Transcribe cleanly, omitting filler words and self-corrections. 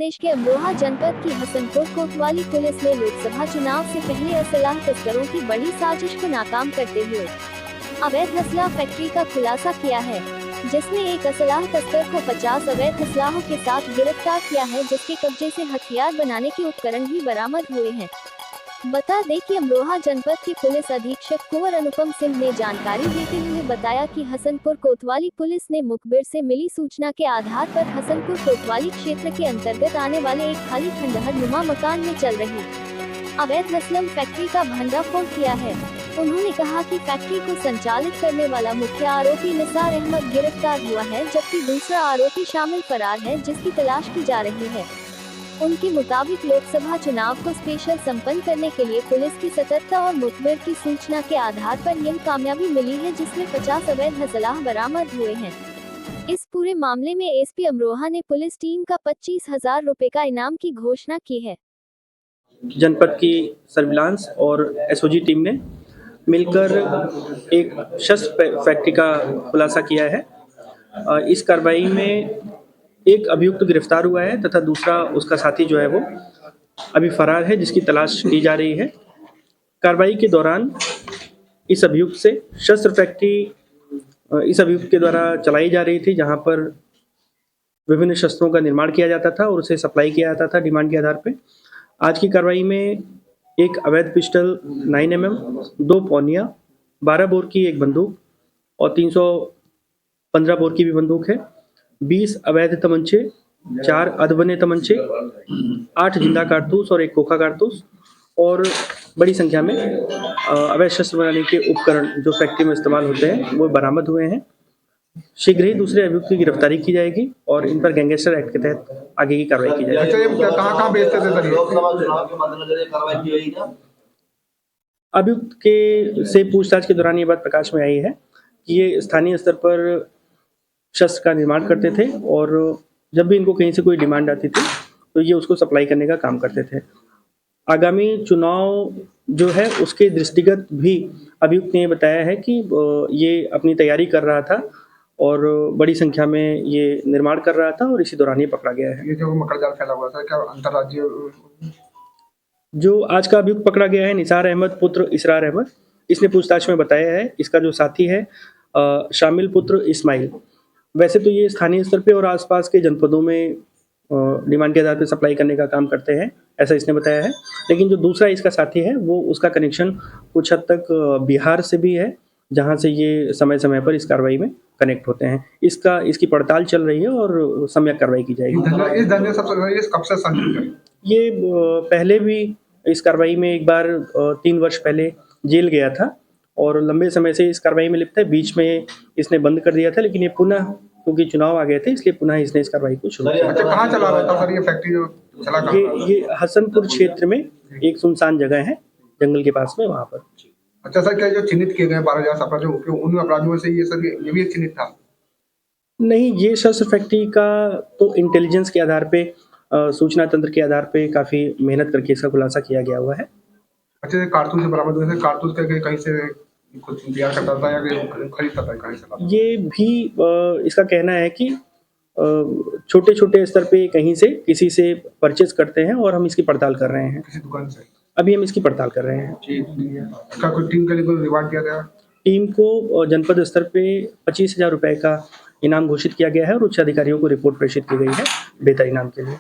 प्रदेश के अमरोहा जनपद की हसनपुर कोतवाली पुलिस ने लोकसभा चुनाव से पहले असलाह तस्करों की बड़ी साजिश को नाकाम करते हुए अवैध असलाह फैक्ट्री का खुलासा किया है, जिसमें एक असलाह तस्कर को 50 अवैध असलाहों के साथ गिरफ्तार किया है, जिसके कब्जे से हथियार बनाने के उपकरण भी बरामद हुए हैं। बता दें कि अमरोहा जनपद के पुलिस अधीक्षक कुंवर अनुपम सिंह ने जानकारी देते हुए बताया कि हसनपुर कोतवाली पुलिस ने मुखबिर से मिली सूचना के आधार पर हसनपुर कोतवाली क्षेत्र के अंतर्गत आने वाले एक खाली खंडहर नुमा मकान में चल रही अवैध असलम फैक्ट्री का भंडाफोड़ किया है। उन्होंने कहा कि फैक्ट्री को संचालित करने वाला मुख्य आरोपी निसार अहमद गिरफ्तार हुआ है, जबकि दूसरा आरोपी शामिल फरार है, जिसकी तलाश की जा रही है। उनके मुताबिक लोकसभा चुनाव को स्पेशल संपन्न करने के लिए पुलिस की सतर्कता और मुखबिर की सूचना के आधार पर यह कामयाबी मिली है, जिसमें 50 अवैध असलाह बरामद हुए हैं। इस पूरे मामले में एसपी अमरोहा ने पुलिस टीम का 25,000 रुपए का इनाम की घोषणा की है। जनपद की सर्विलांस और एसओजी टीम ने मिलकर एक शस्त्र फैक्ट्री का खुलासा किया है। इस कार्रवाई में एक अभियुक्त गिरफ्तार हुआ है तथा दूसरा उसका साथी जो है वो अभी फरार है, जिसकी तलाश की जा रही है। कार्रवाई के दौरान इस अभियुक्त से शस्त्र फैक्ट्री इस अभियुक्त के द्वारा चलाई जा रही थी, जहां पर विभिन्न शस्त्रों का निर्माण किया जाता था और उसे सप्लाई किया जाता था डिमांड के आधार पर। आज की कार्रवाई में एक अवैध पिस्टल 9mm, 2 पौनिया, 12 बोर की एक बंदूक और 315 बोर की भी बंदूक है, 20 अवैध तमंचे, 4 अधबने तमंचे, 8 जिंदा कारतूस और 1 खोखा कारतूस और बड़ी संख्या में अवैध शस्त्र बनाने के उपकरण जो फैक्ट्री में इस्तेमाल होते हैं वो बरामद हुए हैं। शीघ्र ही दूसरे अभियुक्त की गिरफ्तारी की जाएगी और इन पर गैंगस्टर एक्ट के तहत आगे की कार्रवाई की जाएगी। अच्छा, ये कहां बेचते थे सर? अभियुक्त के से पूछताछ के दौरान ये बात प्रकाश में आई है कि ये स्थानीय स्तर पर शस्त्र का निर्माण करते थे और जब भी इनको कहीं से कोई डिमांड आती थी तो ये उसको सप्लाई करने का काम करते थे। आगामी चुनाव जो है उसके दृष्टिगत भी अभियुक्त ने बताया है कि ये अपनी तैयारी कर रहा था और बड़ी संख्या में ये निर्माण कर रहा था और इसी दौरान ये पकड़ा गया है। ये जो मकड़जाल फैला हुआ था, क्या अंतर्राज्यीय? जो आज का अभियुक्त पकड़ा गया है निसार अहमद पुत्र इसरार अहमद, इसने पूछताछ में बताया है इसका जो साथी है शामिल पुत्र इस्माइल। वैसे तो ये स्थानीय स्तर पे और आसपास के जनपदों में डिमांड के आधार पर सप्लाई करने का काम करते हैं, ऐसा इसने बताया है। लेकिन जो दूसरा इसका साथी है वो उसका कनेक्शन कुछ हद तक बिहार से भी है, जहां से ये समय समय पर इस कार्रवाई में कनेक्ट होते हैं। इसकी पड़ताल चल रही है और सम्यक कार्रवाई की जाएगी। इस धंधे सबसे कब से संलिप्त है? ये पहले भी इस कार्रवाई में एक बार 3 वर्ष पहले जेल गया था और लंबे समय से इस कार्रवाई में लिप्त है। बीच में इसने बंद कर दिया था, लेकिन ये पुनः क्योंकि चुनाव आ गए थे इसलिए पुनः इसने इस कार्रवाई को शुरू किया। अच्छा, कहाँ चला रहा था सर ये फैक्ट्री जो चला कहाँ? ये हसनपुर क्षेत्र में एक सुनसान जगह है, जंगल के पास में, वहाँ पर। अच्छा सर, क्या जो चिन्हित किए गए 12,000 अपराधियों, उन अपराधियों से ये सर ये भी चिन्हित था? नहीं, ये शस्त्र फैक्ट्री का तो इंटेलिजेंस के आधार पे सूचना तंत्र के आधार पे काफी मेहनत करके इसका खुलासा किया गया हुआ है। अच्छा, कारतूस बरामद हुए थे, कारतूस करके कहीं से कुछ तैयार करता था या खरीदता था कहीं से? ये भी इसका कहना है कि छोटे छोटे स्तर पे कहीं से किसी से परचेज करते हैं और हम इसकी पड़ताल कर रहे हैं। किसी दुकान से? अभी हम इसकी पड़ताल कर रहे हैं। क्या कोई टीम के लिए कोई रिवार्ड दिया गया? टीम को जनपद स्तर पे 25,000 रुपए का इनाम घोषित किया गया है और उच्च अधिकारियों को रिपोर्ट प्रेषित की गई है बेहतर इनाम के लिए।